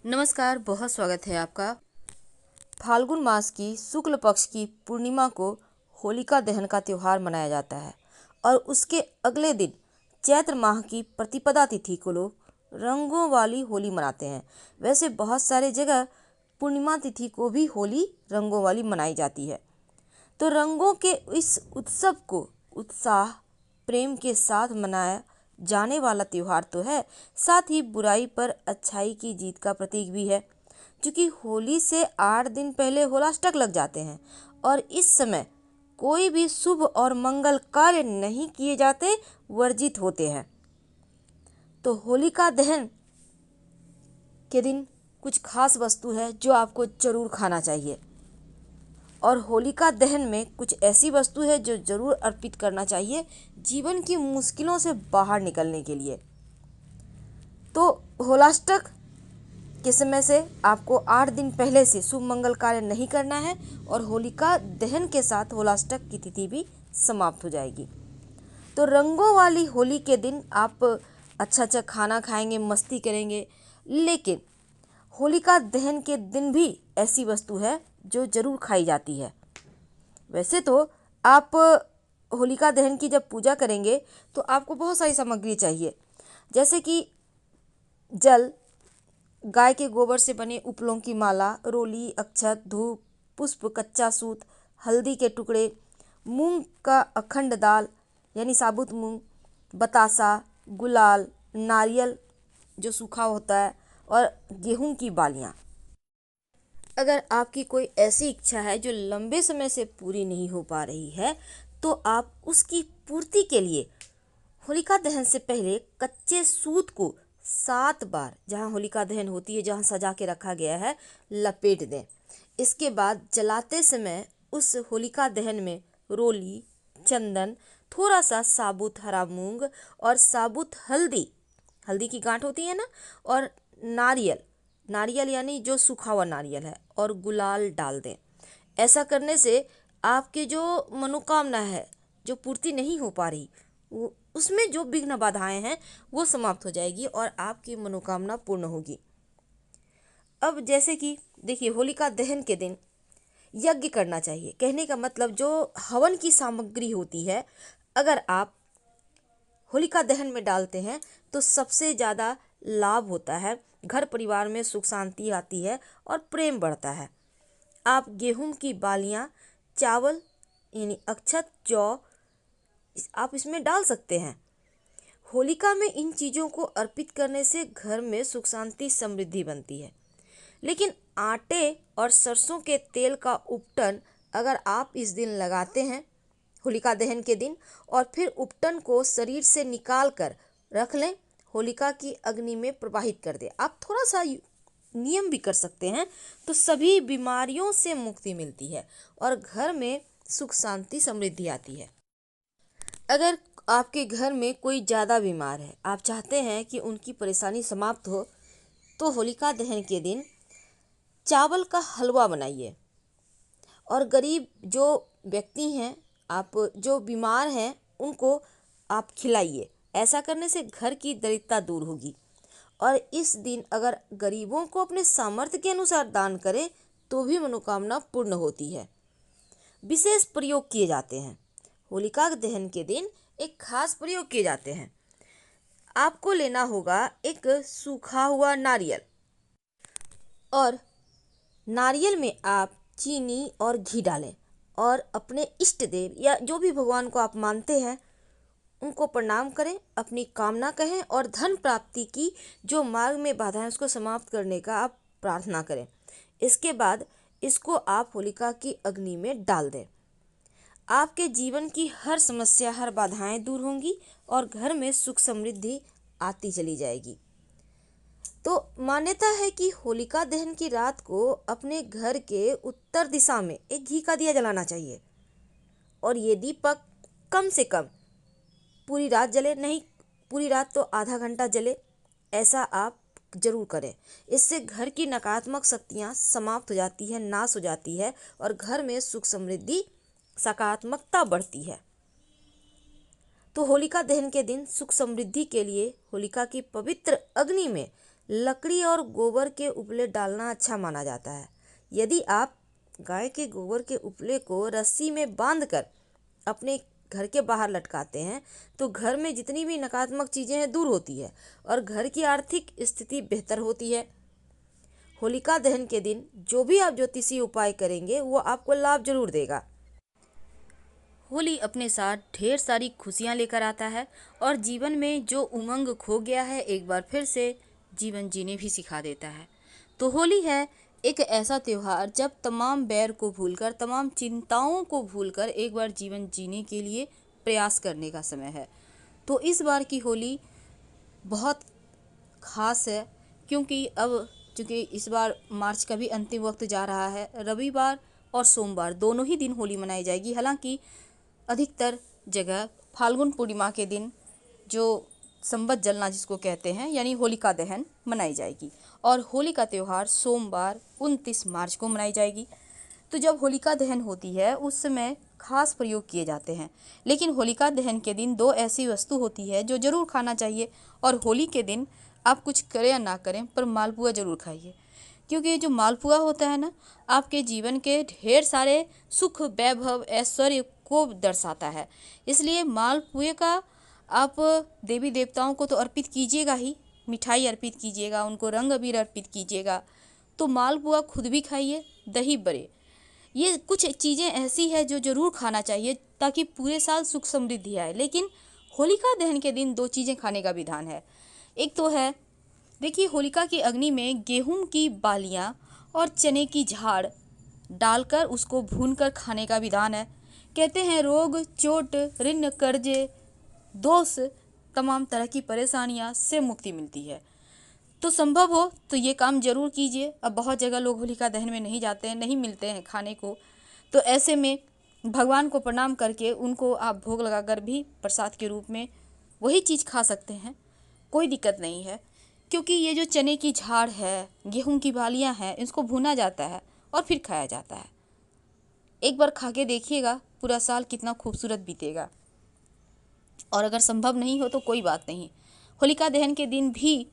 नमस्कार, बहुत स्वागत है आपका। फाल्गुन मास की शुक्ल पक्ष की पूर्णिमा को होलिका दहन का त्यौहार मनाया जाता है और उसके अगले दिन चैत्र माह की प्रतिपदा तिथि को लोग रंगों वाली होली मनाते हैं। वैसे बहुत सारे जगह पूर्णिमा तिथि को भी होली रंगों वाली मनाई जाती है। तो रंगों के इस उत्सव को उत्साह प्रेम के साथ मनाया जाने वाला त्योहार तो है, साथ ही बुराई पर अच्छाई की जीत का प्रतीक भी है। क्योंकि होली से 8 दिन पहले होलाष्टक लग जाते हैं और इस समय कोई भी शुभ और मंगल कार्य नहीं किए जाते, वर्जित होते हैं। तो होलिका दहन के दिन कुछ खास वस्तु है जो आपको जरूर खाना चाहिए और होलिका दहन में कुछ ऐसी वस्तु है जो जरूर अर्पित करना चाहिए जीवन की मुश्किलों से बाहर निकलने के लिए। तो होलाष्टक के समय से आपको 8 दिन पहले से शुभ मंगल कार्य नहीं करना है और होलिका दहन के साथ होलाष्टक की तिथि भी समाप्त हो जाएगी। तो रंगों वाली होली के दिन आप अच्छा खाना खाएंगे, मस्ती करेंगे, लेकिन होलिका दहन के दिन भी ऐसी वस्तु है जो जरूर खाई जाती है। वैसे तो आप होलिका दहन की जब पूजा करेंगे तो आपको बहुत सारी सामग्री चाहिए, जैसे कि जल, गाय के गोबर से बने उपलों की माला, रोली, अक्षत, धूप, पुष्प, कच्चा सूत, हल्दी के टुकड़े, मूंग का अखंड दाल यानी साबुत मूंग, बतासा, गुलाल, नारियल जो सूखा होता है और गेहूं की बालियां। अगर आपकी कोई ऐसी इच्छा है जो लंबे समय से पूरी नहीं हो पा रही है तो आप उसकी पूर्ति के लिए होलिका दहन से पहले कच्चे सूत को 7 बार, जहां होलिका दहन होती है जहां सजा के रखा गया है, लपेट दें। इसके बाद जलाते समय उस होलिका दहन में रोली, चंदन, थोड़ा सा साबुत हरा मूंग और साबुत हल्दी, हल्दी की गांठ होती है ना, और नारियल, नारियल यानी जो सूखा हुआ नारियल है, और गुलाल डाल दें। ऐसा करने से आपके जो मनोकामना है जो पूर्ति नहीं हो पा रही, वो उसमें जो विघ्न बाधाएं हैं वो समाप्त हो जाएगी और आपकी मनोकामना पूर्ण होगी। अब जैसे कि देखिए, होलिका दहन के दिन यज्ञ करना चाहिए। कहने का मतलब जो हवन की सामग्री होती है, अगर आप होलिका दहन में डालते हैं तो सबसे ज़्यादा लाभ होता है, घर परिवार में सुख शांति आती है और प्रेम बढ़ता है। आप गेहूं की बालियां, चावल यानी अक्षत, जौ आप इसमें डाल सकते हैं। होलिका में इन चीज़ों को अर्पित करने से घर में सुख शांति समृद्धि बनती है। लेकिन आटे और सरसों के तेल का उपटन अगर आप इस दिन लगाते हैं होलिका दहन के दिन और फिर उपटन को शरीर से निकाल कर रख लें, होलिका की अग्नि में प्रवाहित कर दें। आप थोड़ा सा नियम भी कर सकते हैं तो सभी बीमारियों से मुक्ति मिलती है और घर में सुख शांति समृद्धि आती है। अगर आपके घर में कोई ज़्यादा बीमार है, आप चाहते हैं कि उनकी परेशानी समाप्त हो, तो होलिका दहन के दिन चावल का हलवा बनाइए और गरीब जो व्यक्ति हैं, आप जो बीमार हैं, उनको आप खिलाइए। ऐसा करने से घर की दरिद्रता दूर होगी और इस दिन अगर गरीबों को अपने सामर्थ्य के अनुसार दान करें तो भी मनोकामना पूर्ण होती है। विशेष प्रयोग किए जाते हैं होलिका दहन के दिन, एक खास प्रयोग किए जाते हैं। आपको लेना होगा एक सूखा हुआ नारियल और नारियल में आप चीनी और घी डालें और अपने इष्ट देव या जो भी भगवान को आप मानते हैं उनको प्रणाम करें, अपनी कामना कहें और धन प्राप्ति की जो मार्ग में बाधाएं उसको समाप्त करने का आप प्रार्थना करें। इसके बाद इसको आप होलिका की अग्नि में डाल दें। आपके जीवन की हर समस्या, हर बाधाएं दूर होंगी और घर में सुख समृद्धि आती चली जाएगी। तो मान्यता है कि होलिका दहन की रात को अपने घर के उत्तर दिशा में एक घी का दिया जलाना चाहिए और ये दीपक कम से कम पूरी रात जले, नहीं पूरी रात तो आधा घंटा जले, ऐसा आप जरूर करें। इससे घर की नकारात्मक शक्तियां समाप्त हो जाती है, नाश हो जाती है और घर में सुख समृद्धि सकारात्मकता बढ़ती है। तो होलिका दहन के दिन सुख समृद्धि के लिए होलिका की पवित्र अग्नि में लकड़ी और गोबर के उपले डालना अच्छा माना जाता है। यदि आप गाय के गोबर के उपले को रस्सी में बांधकर अपने घर के बाहर लटकाते हैं तो घर में जितनी भी नकारात्मक चीज़ें हैं दूर होती है और घर की आर्थिक स्थिति बेहतर होती है। होलिका दहन के दिन जो भी आप ज्योतिषीय उपाय करेंगे वो आपको लाभ जरूर देगा। होली अपने साथ ढेर सारी खुशियाँ लेकर आता है और जीवन में जो उमंग खो गया है एक बार फिर से जीवन जीने भी सिखा देता है। तो होली है एक ऐसा त्यौहार जब तमाम बैर को भूलकर, तमाम चिंताओं को भूलकर एक बार जीवन जीने के लिए प्रयास करने का समय है। तो इस बार की होली बहुत ख़ास है क्योंकि चूँकि इस बार मार्च का भी अंतिम वक्त जा रहा है। रविवार और सोमवार दोनों ही दिन होली मनाई जाएगी। हालांकि अधिकतर जगह फाल्गुन पूर्णिमा के दिन जो संवत जलना जिसको कहते हैं यानी होलिका दहन मनाई जाएगी और होली का त्यौहार सोमवार 29 मार्च को मनाई जाएगी। तो जब होलिका दहन होती है उस समय खास प्रयोग किए जाते हैं, लेकिन होलिका दहन के दिन दो ऐसी वस्तु होती है जो ज़रूर खाना चाहिए। और होली के दिन आप कुछ करें या ना करें पर मालपुआ ज़रूर खाइए, क्योंकि ये जो मालपुआ होता है ना आपके जीवन के ढेर सारे सुख, वैभव, ऐश्वर्य को दर्शाता है। इसलिए मालपुए का आप देवी देवताओं को तो अर्पित कीजिएगा ही, मिठाई अर्पित कीजिएगा, उनको रंग अबीर अर्पित कीजिएगा। तो मालपुआ खुद भी खाइए, दही बड़े, ये कुछ चीज़ें ऐसी है जो ज़रूर खाना चाहिए ताकि पूरे साल सुख समृद्धि आए। लेकिन होलिका दहन के दिन दो चीज़ें खाने का विधान है। एक तो है, देखिए, होलिका की अग्नि में गेहूं की बालियां और चने की झाड़ डालकर उसको भूनकर खाने का विधान है। कहते हैं रोग, चोट, ऋण, कर्जे, दोष, तमाम तरह की परेशानियां से मुक्ति मिलती है। तो संभव हो तो ये काम जरूर कीजिए। अब बहुत जगह लोग होलिका दहन में नहीं जाते हैं, नहीं मिलते हैं खाने को, तो ऐसे में भगवान को प्रणाम करके उनको आप भोग लगाकर भी प्रसाद के रूप में वही चीज़ खा सकते हैं, कोई दिक्कत नहीं है। क्योंकि ये जो चने की झाड़ है, गेहूं की बालियां हैं, इसको भुना जाता है और फिर खाया जाता है। एक बार खा के देखिएगा, पूरा साल कितना खूबसूरत बीतेगा। और अगर संभव नहीं हो तो कोई बात नहीं, होलिका दहन के दिन भी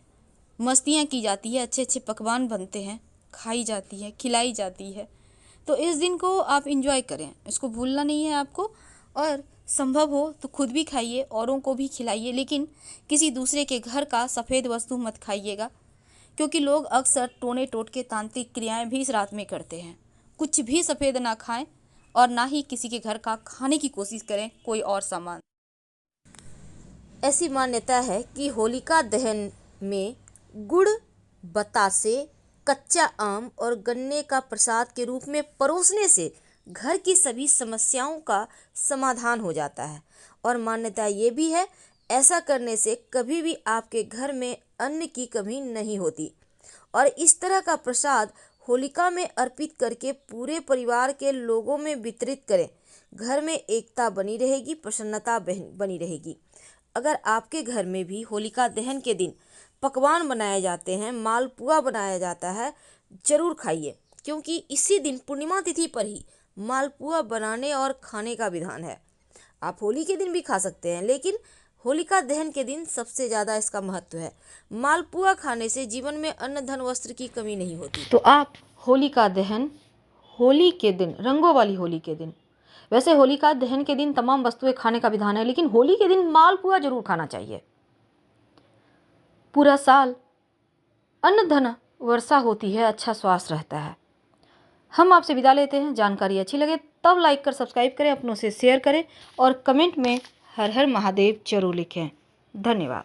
मस्तियाँ की जाती है, अच्छे अच्छे पकवान बनते हैं, खाई जाती है, खिलाई जाती है। तो इस दिन को आप इंजॉय करें, इसको भूलना नहीं है आपको। और संभव हो तो खुद भी खाइए, औरों को भी खिलाइए, लेकिन किसी दूसरे के घर का सफ़ेद वस्तु मत खाइएगा, क्योंकि लोग अक्सर टोने टोटके तांत्रिक क्रियाएं भी इस रात में करते हैं। कुछ भी सफ़ेद ना खाएं और ना ही किसी के घर का खाने की कोशिश करें कोई और सामान। ऐसी मान्यता है कि होलिका दहन में गुड़, बतासे, कच्चा आम और गन्ने का प्रसाद के रूप में परोसने से घर की सभी समस्याओं का समाधान हो जाता है। और मान्यता ये भी है, ऐसा करने से कभी भी आपके घर में अन्न की कमी नहीं होती। और इस तरह का प्रसाद होलिका में अर्पित करके पूरे परिवार के लोगों में वितरित करें। घर में एकता बनी रहेगी, प्रसन्नता बनी रहेगी। अगर आपके घर में भी होलिका दहन के दिन पकवान बनाए जाते हैं, मालपुआ बनाया जाता है, ज़रूर खाइए, क्योंकि इसी दिन पूर्णिमा तिथि पर ही मालपुआ बनाने और खाने का विधान है। आप होली के दिन भी खा सकते हैं, लेकिन होलिका दहन के दिन सबसे ज़्यादा इसका महत्व है। मालपुआ खाने से जीवन में अन्न, धन, वस्त्र की कमी नहीं होती। तो आप होलिका दहन होली के दिन, रंगों वाली होली के दिन, वैसे होलिका दहन के दिन तमाम वस्तुएं खाने का विधान है, लेकिन होली के दिन मालपुआ जरूर खाना चाहिए। पूरा साल अन्न धन वर्षा होती है, अच्छा स्वास्थ्य रहता है। हम आपसे विदा लेते हैं। जानकारी अच्छी लगे तब लाइक कर सब्सक्राइब करें, अपनों से शेयर करें और कमेंट में हर हर महादेव जरूर लिखें। धन्यवाद।